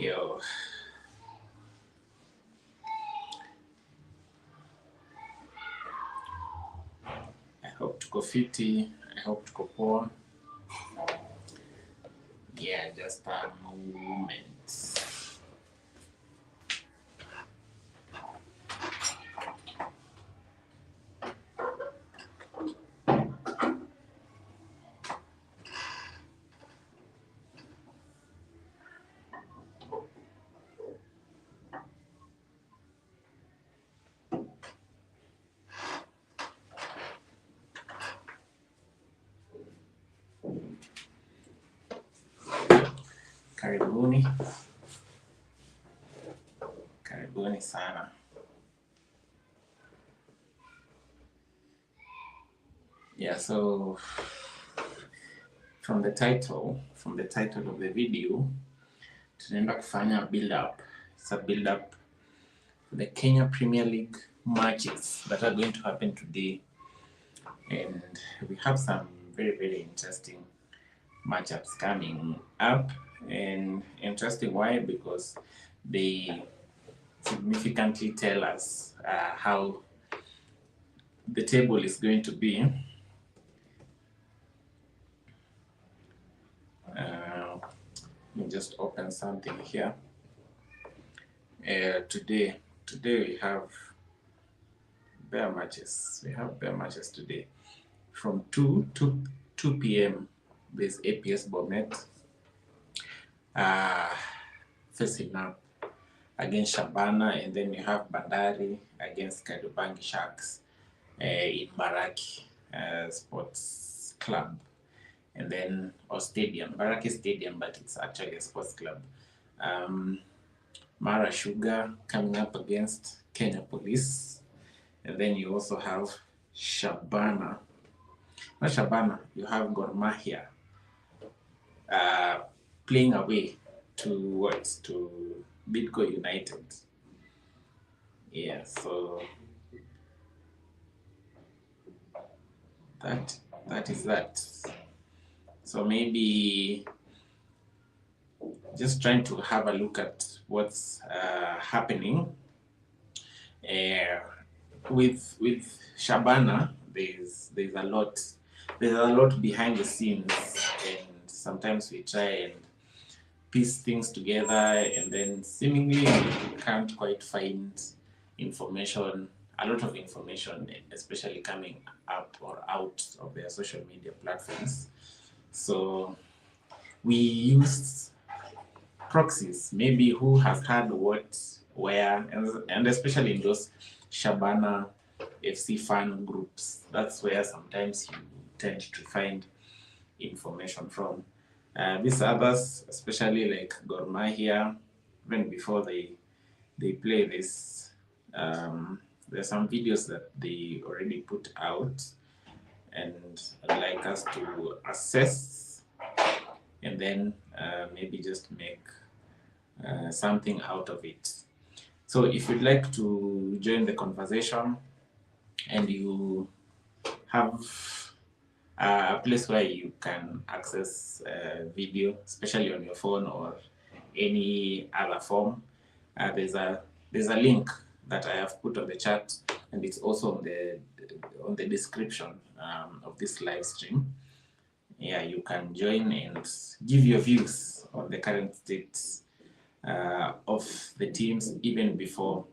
Yo. I hope tuko fiti. I hope tuko poa. Yeah, just a moment. Karibuni. Karibuni sana. Yeah, so from the title of the video, tunaenda kufanya build up. It's a build up for the Kenya Premier League matches that are going to happen today. And we have some very, very interesting matchups coming up. And interesting why? Because they significantly tell us how the table is going to be. Let me just open something here. Today we have bare matches. We have bare matches today. From 2 p.m. there's APS Bomet facing up against Shabana, and then you have Bandari against Kariobangi Sharks in Baraki Sports Club, and then stadium, Baraki Stadium, but it's actually a sports club. Mara Sugar coming up against Kenya Police, and then you also have Shabana. Not Shabana, you have Gor Mahia playing away to Bidco United. Yeah, so that is that. So maybe just trying to have a look at what's happening with Shabana. There's a lot behind the scenes, and sometimes we try and piece things together, and then seemingly we can't quite find a lot of information, especially coming up or out of their social media platforms. So we used proxies, maybe who has had what, where, and especially in those Shabana FC fan groups. That's where sometimes you tend to find information from. These others, especially like Gor Mahia, even before they play this, there's some videos that they already put out, and I'd like us to assess and then maybe just make something out of it. So if you'd like to join the conversation and you have a place where you can access video, especially on your phone or any other form, there's a link that I have put on the chat, and it's also on the description of this live stream. Yeah, you can join and give your views on the current state of the teams even before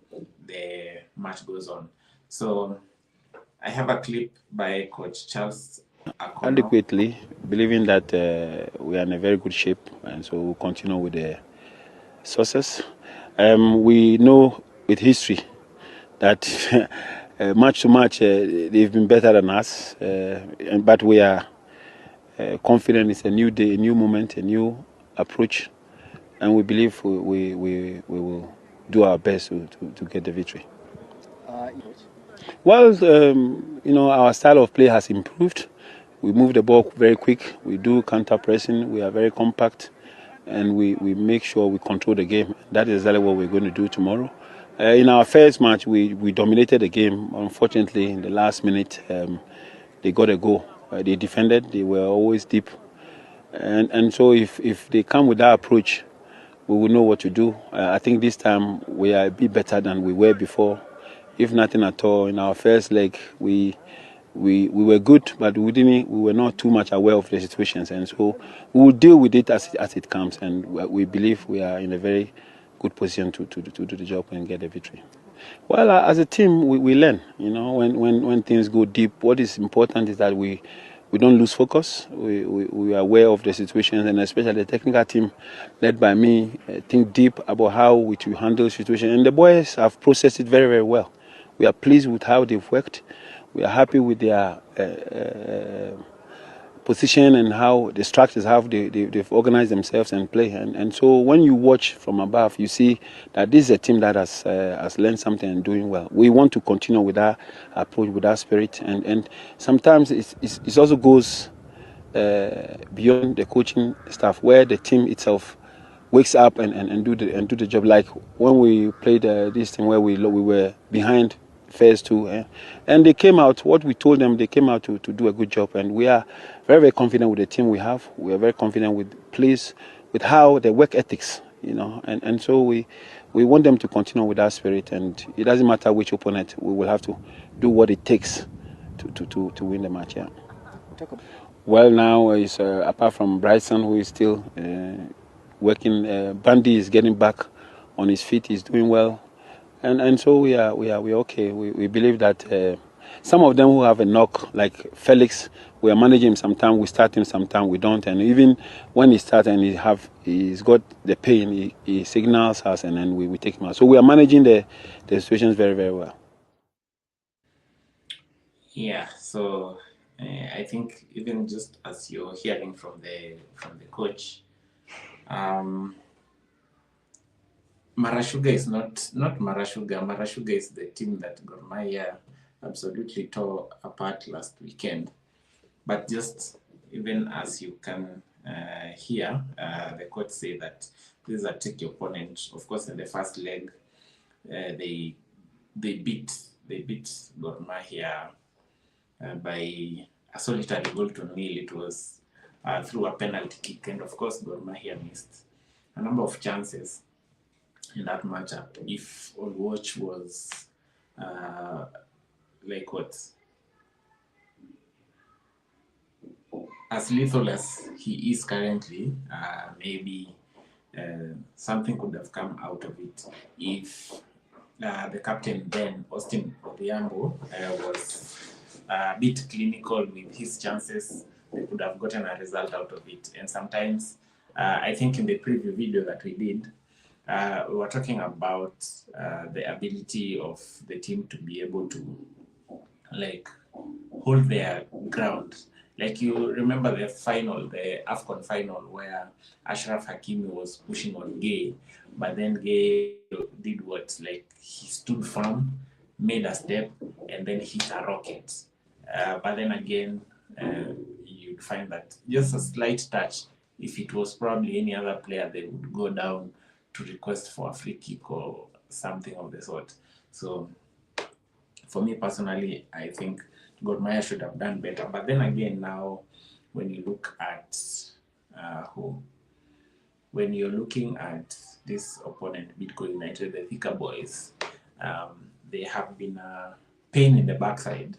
the match goes on. So I have a clip by Coach Charles Akono. Adequately, believing that we are in a very good shape, and so we'll continue with the success. We know with history that match to match they've been better than us, but we are confident it's a new day, a new moment, a new approach, and we believe we will do our best to get the victory. Well, our style of play has improved. We move the ball very quick. We do counter pressing. We are very compact, and we make sure we control the game. That is exactly what we're going to do tomorrow. In our first match, we dominated the game. Unfortunately, in the last minute, they got a goal. They defended. They were always deep, and so if they come with that approach, we will know what to do. I think this time we are a bit better than we were before. If nothing at all, in our first leg, we were good, but we were not too much aware of the situations, and so we will deal with it as it comes. And we believe we are in a very good position to do the job and get a victory. Well, as a team, we learn. You know, when things go deep, what is important is that we don't lose focus. We are aware of the situations, and especially the technical team, led by me, think deep about how we to handle the situation. And the boys have processed it very, very well. We are pleased with how they've worked. We are happy with their position and how the structures, how they've organized themselves and play. And so when you watch from above, you see that this is a team that has learned something and doing well. We want to continue with our approach, with our spirit. And sometimes it also goes beyond the coaching staff, where the team itself wakes up and do the job. Like when we played this team where we were behind first two, and they came out. What we told them, they came out to do a good job, and we are very, very confident with the team we have. We are very confident with how the work ethics, you know, and so we want them to continue with that spirit, and it doesn't matter which opponent, we will have to do what it takes to win the match. Yeah. Well, now is apart from Bryson, who is still working, Bandy is getting back on his feet. He's doing well, and so we are okay. We believe that some of them who have a knock, like Felix, we are managing him. Sometimes we start him, sometimes we don't. And even when he starts and he's got the pain, he signals us, and then we take him out. So we are managing the situations very, very well. Yeah, so I think even just as you're hearing from the coach, Marashuga is not Marashuga. Marashuga is the team that Gor Mahia absolutely tore apart last weekend. But just even as you can hear the coach say that this is a tricky opponent. Of course, in the first leg, they beat Gor Mahia by a solitary goal to nil. It was through a penalty kick, and of course, Gor Mahia missed a number of chances in that matchup. If Olwatch was like what, as lethal as he is currently, maybe something could have come out of it if the captain then, Austin Odhiambo, was a bit clinical with his chances. They could have gotten a result out of it. And sometimes, I think in the preview video that we did, we were talking about the ability of the team to be able to like hold their ground. Like you remember the final, the AFCON final, where Ashraf Hakimi was pushing on Gay, but then Gay did what? Like he stood firm, made a step, and then hit a rocket. But then again, you'd find that just a slight touch, if it was probably any other player, they would go down to request for a free kick or something of the sort. So for me personally, I think Gor Mahia should have done better. But then again, now when you look at when you're looking at this opponent, Bidco United, the Thika boys, they have been a pain in the backside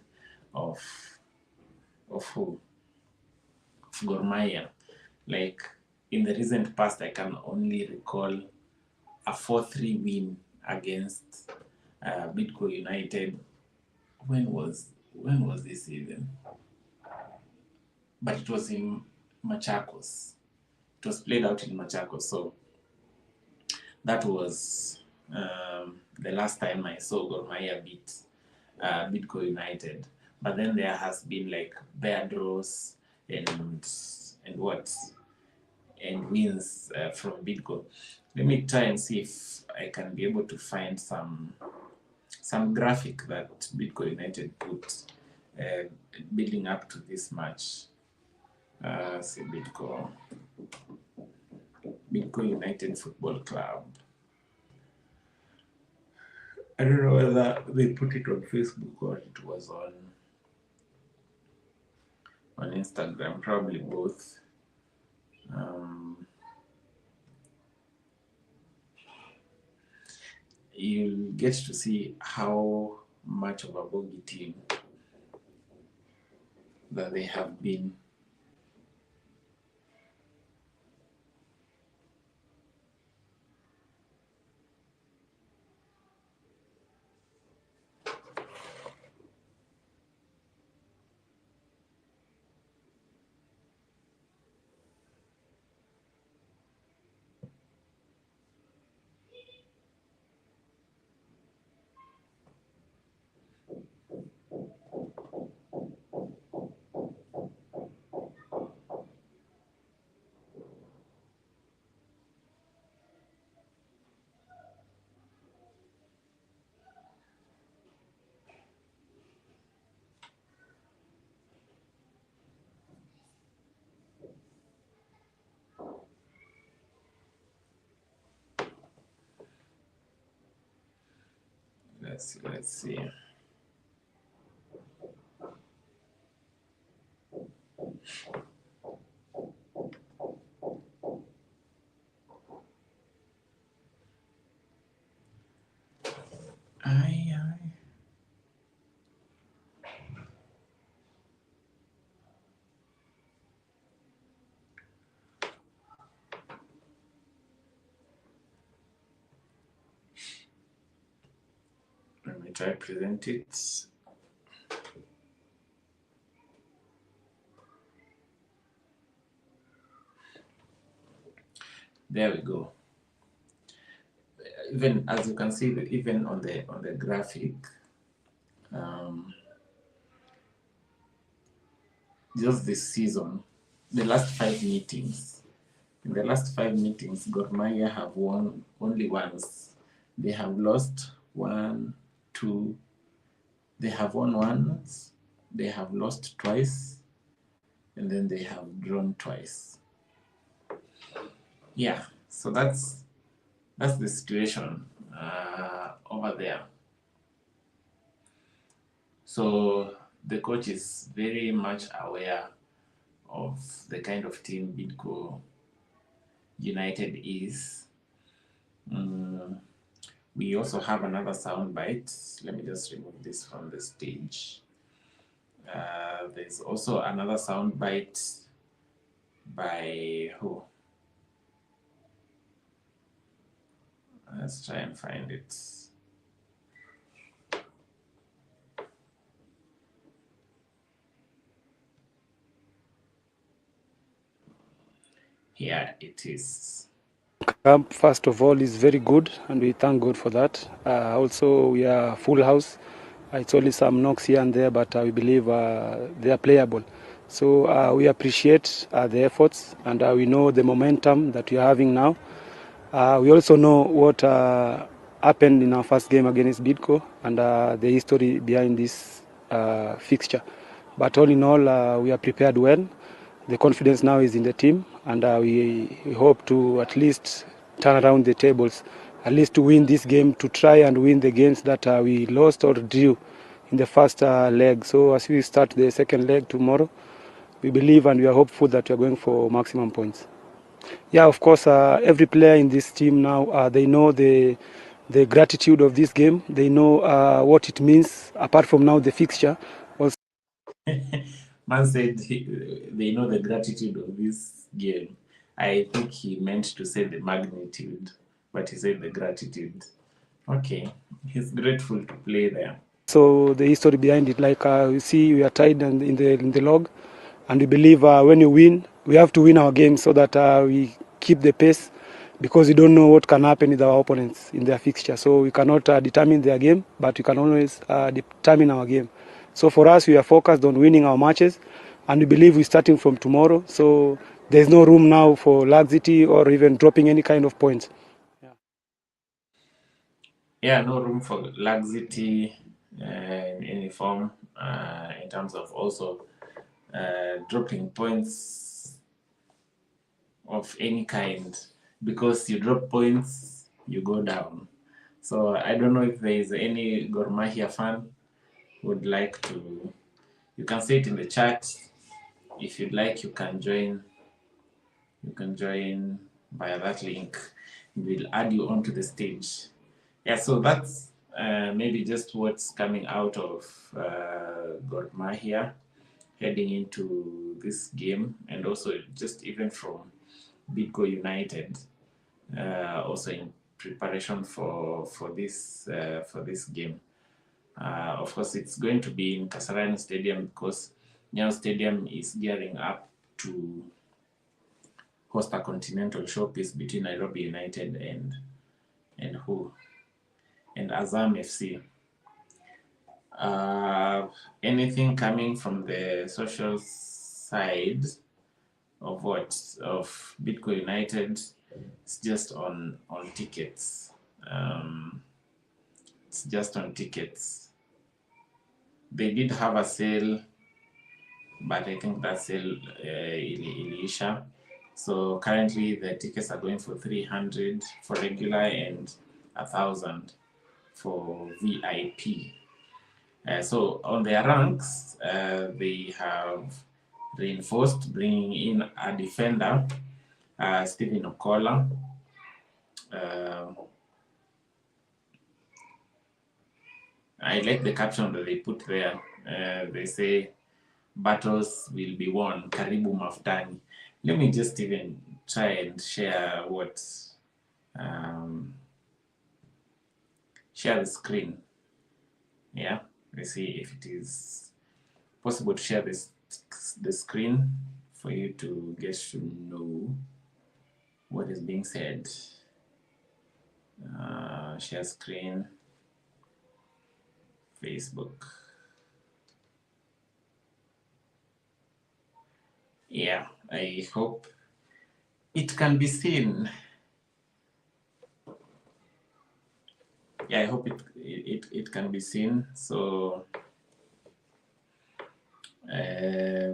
of who? Of Gor Mahia. Like in the recent past, I can only recall a 4-3 win against Bidco United. When was this even? But it was in Machakos. It was played out in Machakos. So that was the last time I saw Gor Mahia beat Bidco United. But then there has been like bare draws and wins from Bidco. Let me try and see if I can be able to find some graphic that Bidco United put building up to this match. See Bidco United Football Club. I don't know whether they put it on Facebook or it was on Instagram, probably both. you'll get to see how much of a bogey team that they have been. Let's see. Aye. Let me try present it. There we go. Even as you can see, even on the graphic, just this season, the last 5 meetings. In the last 5 meetings, Gor Mahia have won only once. They have lost 1, 2. They have won once. They have lost twice, and then they have drawn twice. Yeah, so that's the situation over there. So the coach is very much aware of the kind of team Bidco United is. We also have another sound bite. Let me just remove this from the stage. There's also another sound bite by who? Let's try and find it. Here it is. Camp, first of all, is very good, and we thank God for that. Also, we are full house. It's only some knocks here and there, but we believe they are playable. So we appreciate the efforts, and we know the momentum that we are having now. We also know what happened in our first game against Bidco and the history behind this fixture. But all in all, we are prepared well. The confidence now is in the team, and we hope to at least turn around the tables, at least to win this game, to try and win the games that we lost or drew in the first leg. So as we start the second leg tomorrow, we believe and we are hopeful that we are going for maximum points. Yeah, of course, every player in this team now, they know the gratitude of this game. They know what it means, apart from now the fixture. Man said they know the gratitude of this game. I think he meant to say the magnitude, but he said the gratitude. Okay, he's grateful to play there. So the history behind it, like you see, we are tied in the log, and we believe when you win, we have to win our game so that we keep the pace, because we don't know what can happen with our opponents in their fixture. So we cannot determine their game, but we can always determine our game. So for us, we are focused on winning our matches, and we believe we're starting from tomorrow. So there's no room now for laxity or even dropping any kind of points. Yeah, no room for laxity in any form, in terms of also dropping points of any kind, because you drop points, you go down. So I don't know if there is any Gor Mahia fan who would like to. You can say it in the chat. If you'd like, you can join. You can join via that link. We'll add you onto the stage. Yeah, so that's maybe just what's coming out of Gor Mahia heading into this game, and also just even from Bidco United, also in preparation for this game. Of course, it's going to be in Kasarani Stadium because Nyayo Stadium is gearing up to host a continental showpiece between Nairobi United and who? And Azam FC. Anything coming from the social side of Bidco United? It's just on tickets. It's just on tickets. They did have a sale, but I think that sale iliisha. So currently the tickets are going for 300 for regular and 1,000 for VIP. So on their ranks, they have reinforced, bringing in a defender, Stephen Okola. I like the caption that they put there. They say, "Battles will be won, Karibu Maftani." Let me just even try and share share the screen. Yeah, let's see if it is possible to share the screen for you to get to know what is being said. Share screen, Facebook. Yeah, I hope it can be seen. Yeah, I hope it can be seen. So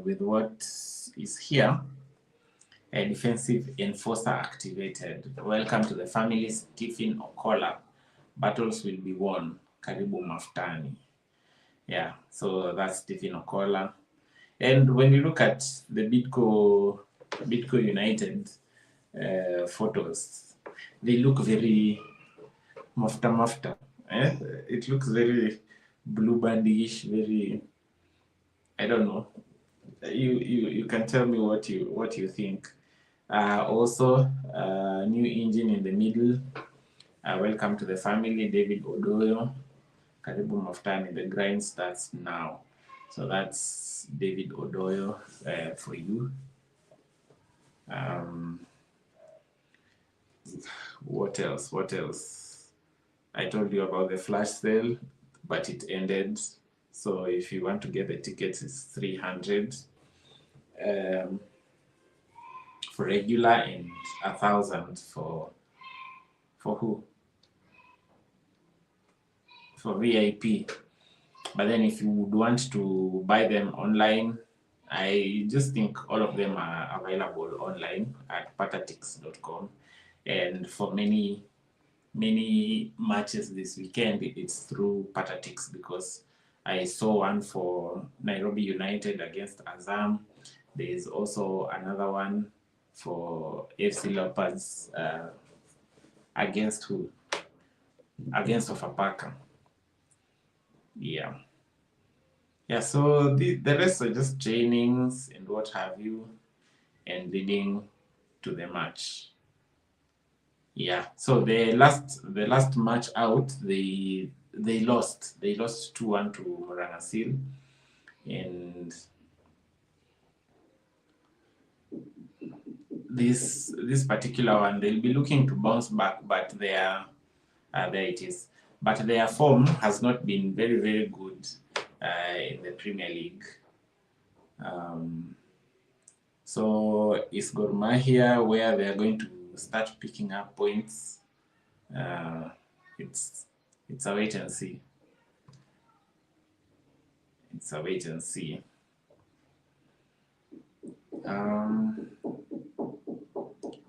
with what is here, a defensive enforcer activated. Welcome to the family, Stephen Okola. Battles will be won. Karibu Maftani. Yeah, so that's Stephen Okola. And when you look at the Bidco United photos, they look very mafta. It looks very blue bandish, very, I don't know. You can tell me what you think. Also, new engine in the middle. Welcome to the family, David Odoyo. Karibu Maftani, the grind starts now. So that's David Odoyo for you. What else? I told you about the flash sale, but it ended. So if you want to get the tickets, it's 300 for regular and 1,000 for who? For VIP. But then if you would want to buy them online, I just think all of them are available online at patatix.com. And for many matches this weekend, it's through Patatix, because I saw one for Nairobi United against Azam. There is also another one for FC Leopards against who? Against Sofapaka. Yeah. Yeah, so the rest are just trainings and what have you, and leading to the match. Yeah, so the last match out, they lost 2-1 to Morangasil, and this particular one they'll be looking to bounce back, but there it is. But their form has not been very, very good in the Premier League. So is Gor Mahia where they are going to start picking up points? It's a wait and see. It's a wait and see.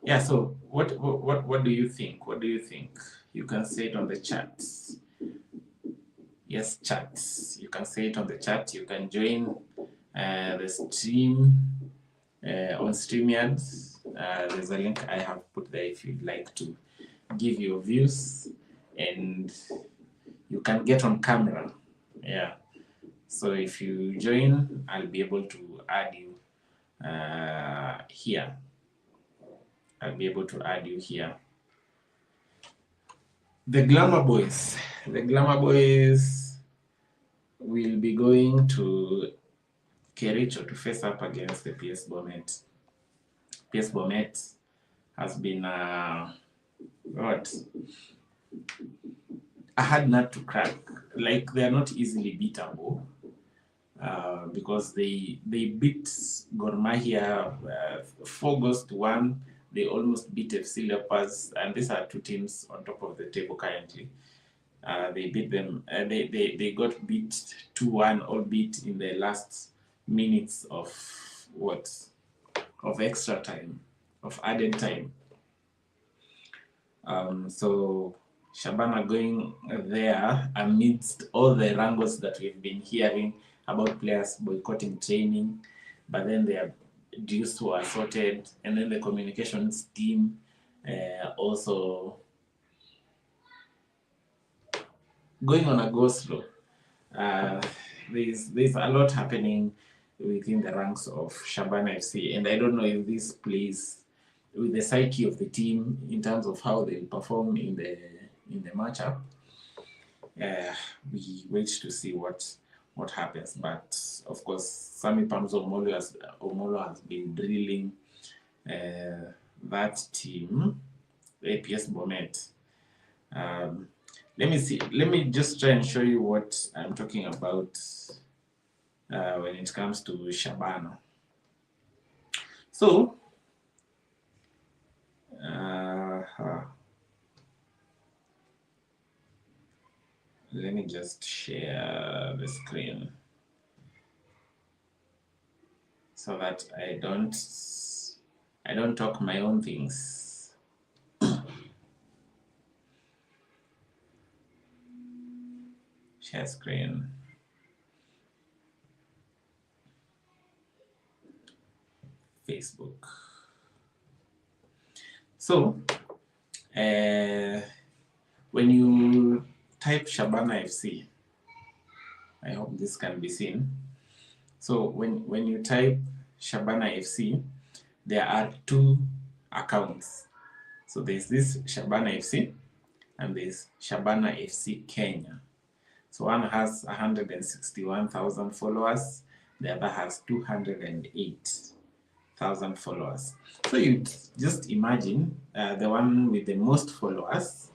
Yeah. So what do you think? What do you think? You can say it on the chats. Yes, chats. You can say it on the chat. You can join the stream on StreamYard. There's a link I have put there if you'd like to give your views and you can get on camera. Yeah. So if you join, I'll be able to add you here. I'll be able to add you here. The Glamour Boys. The Glamour Boys will be going to Kericho to face up against the PS Bomet. PS Bomet has been a hard nut to crack. Like, they are not easily beatable because they beat Gor Mahia 4 goals to 1. They almost beat FC Leopards, and these are 2 teams on top of the table currently. They beat them. They got beat 2-1, albeit in the last minutes of extra time, of added time. So Shabana going there amidst all the wrangles that we've been hearing about players boycotting training, but then their dues were sorted, and then the communications team also going on a go slow. There's a lot happening within the ranks of Shabana FC, and I don't know if this plays with the psyche of the team in terms of how they perform in the matchup. We wait to see what happens, but of course Sami Pamzo Omolo has been drilling that team, APS Bomet. Let me just try and show you what I'm talking about when it comes to Shabana. So let me just share the screen so that I don't talk my own things. Share screen. Facebook. So when you type Shabana FC, I hope this can be seen. So when you type Shabana FC, there are 2 accounts. So there's this Shabana FC and there's Shabana FC Kenya. So one has 161,000 followers, the other has 208,000 followers. So you just imagine the one with the most followers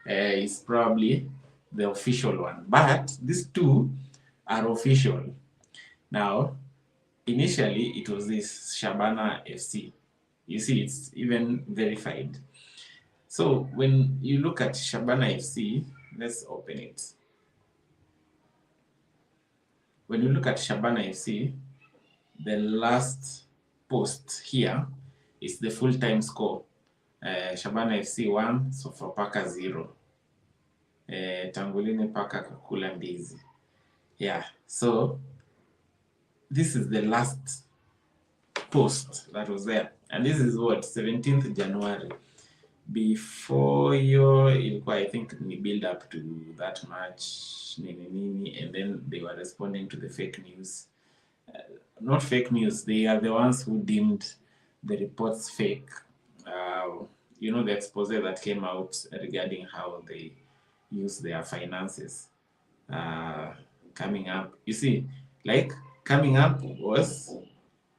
is probably the official one, but these 2 are official. Now, initially it was this Shabana FC. You see, it's even verified. So when you look at Shabana FC, let's open it. When you look at Shabana FC, the last post here is the full-time score. Shabana FC 1, Sofapaka 0. Tangulini Paka Kakula Mbizi. Yeah, so this is the last post that was there. And this is what, 17th January. Before I think we build up to that match, and then they were responding to the fake news. Not fake news, they are the ones who deemed the reports fake. The expose that came out regarding how they use their finances. Coming up, you see, like coming up was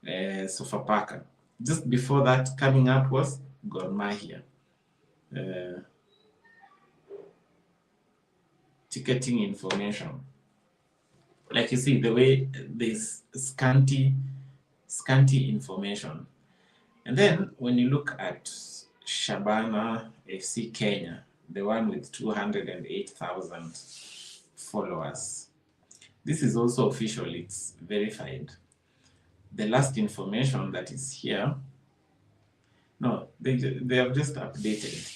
Sofapaka. Just before that, coming up was Gor Mahia. Ticketing information. Like you see, the way there's scanty information. And then when you look at Shabana FC Kenya, the one with 208,000 followers, this is also official, it's verified. The last information that is here, no, they have just updated.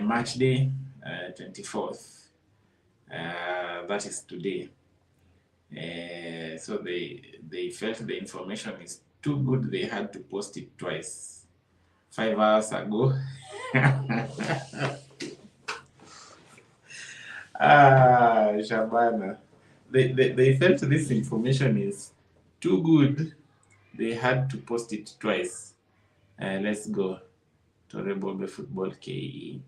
March day 24th, that is today. So they felt the information is too good, they had to post it twice. 5 hours ago Shabana. They felt this information is too good. They had to post it twice. Let's go to Rebobe Football KE.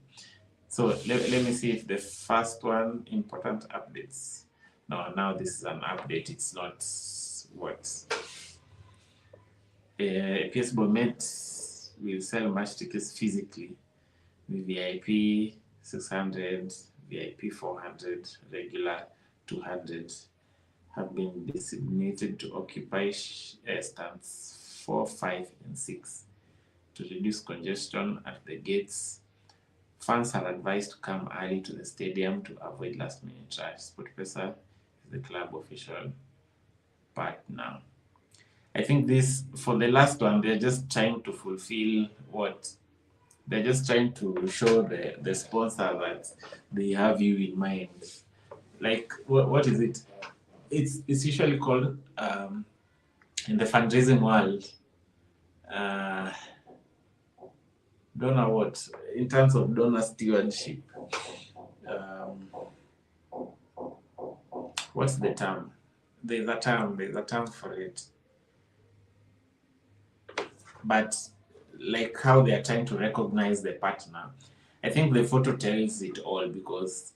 So let me see if the first one, important updates. No, now this is an update. It's not what. PS Bomet will sell match tickets physically. VIP 600, VIP 400, regular 200 have been designated to occupy stands 4, 5, and 6 to reduce congestion at the gates. Fans are advised to come early to the stadium to avoid last-minute rush. SportPesa is the club official partner. I think this, for the last one, they're just trying to fulfill what? They're just trying to show the sponsor that they have you in mind. Like, what is it? It's usually called, in the fundraising world, donor what? In terms of donor stewardship. What's the term? There's a term for it. But like how they are trying to recognize the partner, I think the photo tells it all, because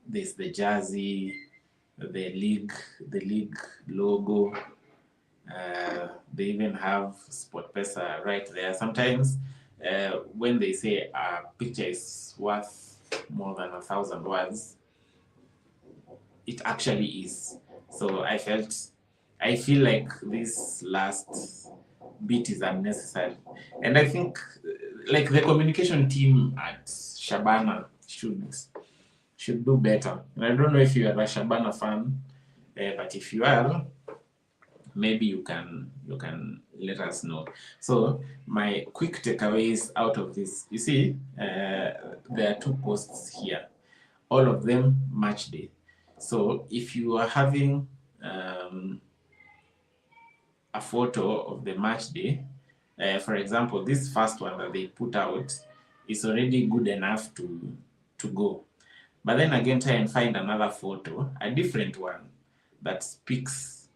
there's the jersey, the league logo. They even have SportPesa right there. Sometimes when they say a picture is worth more than 1,000 words, it actually is. So I feel like this last bit is unnecessary, and I think like the communication team at Shabana should do better. And I don't know if you are a Shabana fan, but if you are, maybe you can let us know. So my quick takeaways out of this, you see, there are 2 posts here, all of them match day. So if you are having a photo of the match day, for example, this first one that they put out is already good enough to go. But then again, try and find another photo, a different one, that speaks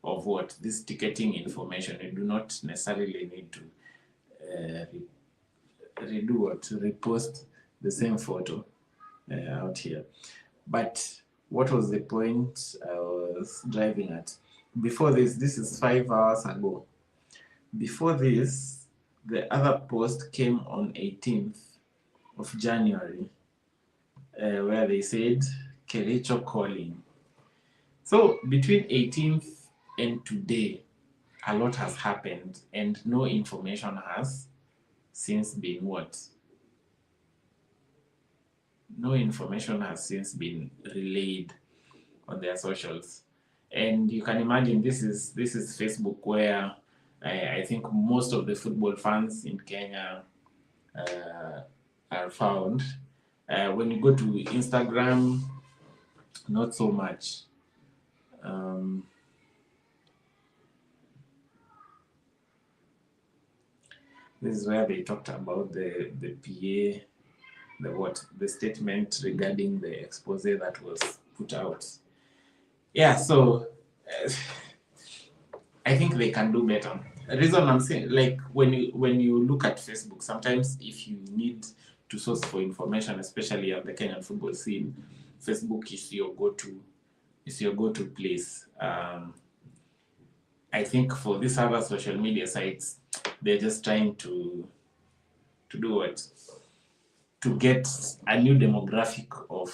of what? This ticketing information. You do not necessarily need to repost the same photo out here. But what was the point I was driving at? Before this is 5 hours ago. Before this, the other post came on 18th of January, where they said Kericho calling. So between 18th and today, a lot has happened, and no information has since been what? No information has since been relayed on their socials. And you can imagine this is Facebook, where I think most of the football fans in Kenya are found. When you go to Instagram, not so much. This is where they talked about the PA, the statement regarding the expose that was put out. Yeah, so I think they can do better. The reason I'm saying, like, when you look at Facebook, sometimes if you need to source for information, especially on the Kenyan football scene, Facebook is your go-to place. I think for these other social media sites, they're just trying to do what? To get a new demographic of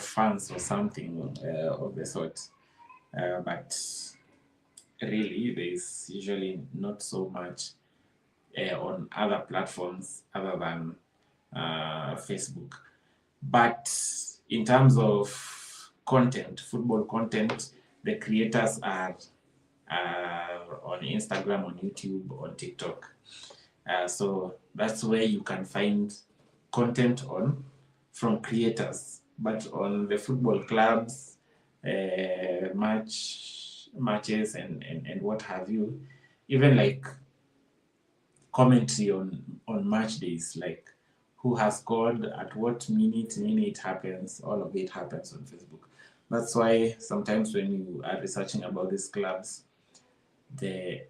fans or something of the sort. But really, there's usually not so much on other platforms other than Facebook. But in terms of content, football content, the creators are on Instagram, on YouTube, on TikTok. So that's where you can find content from creators. But on the football clubs, matches and what have you, even like commentary on match days, like who has scored, at what minute it happens. All of it happens on Facebook. That's why sometimes when you are researching about these clubs, the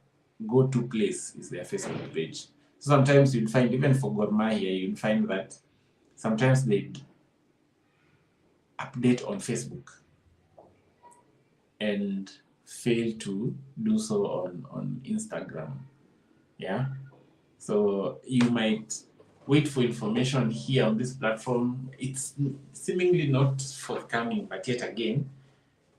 go-to place is their Facebook page. So sometimes you'll find, even for Gor Mahia, you'll find that sometimes they update on Facebook and fail to do so on Instagram. Yeah. So you might wait for information here on this platform. It's seemingly not forthcoming, but yet again,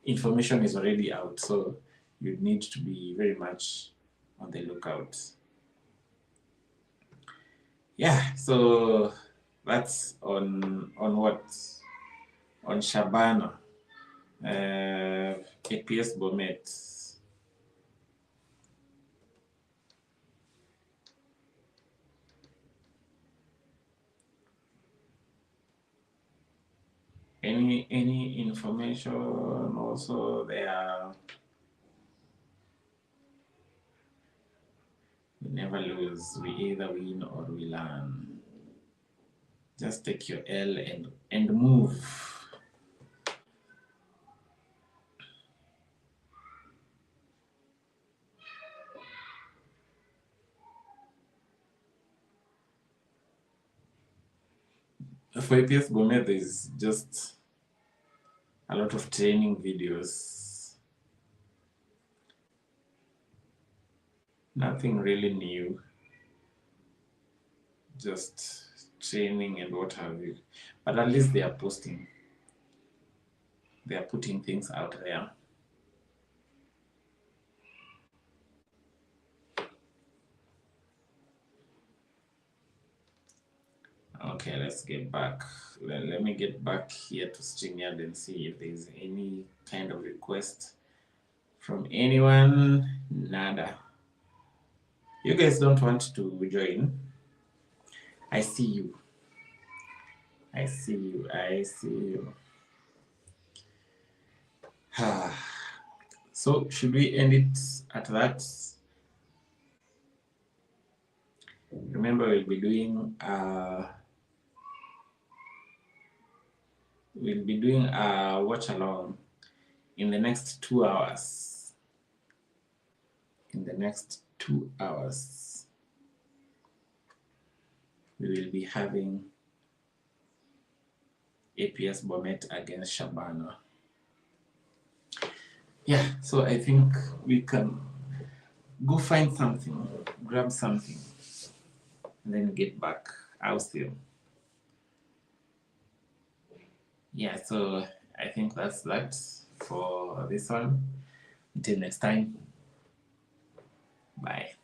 information is already out. So you need to be very much on the lookout. Yeah, so that's on what? On Shabana, APS Bomet. Any information also there? We never lose. We either win or we learn. Just take your L and move. For APS Bomet, there's just a lot of training videos. Nothing really new. Just training and what have you. But at least they are posting. They are putting things out there. Okay, let's get back. Let me get back here to StreamYard and see if there's any kind of request from anyone. Nada. You guys don't want to join? I see you. I see you. I see you. So should we end it at that? Remember, we'll be doing a watch along in the next 2 hours. In the next 2 hours, we will be having APS Bomet against Shabana. Yeah, so I think we can go find something, grab something, and then get back. I'll still. Yeah, so I think that's that for this one. Until next time, bye.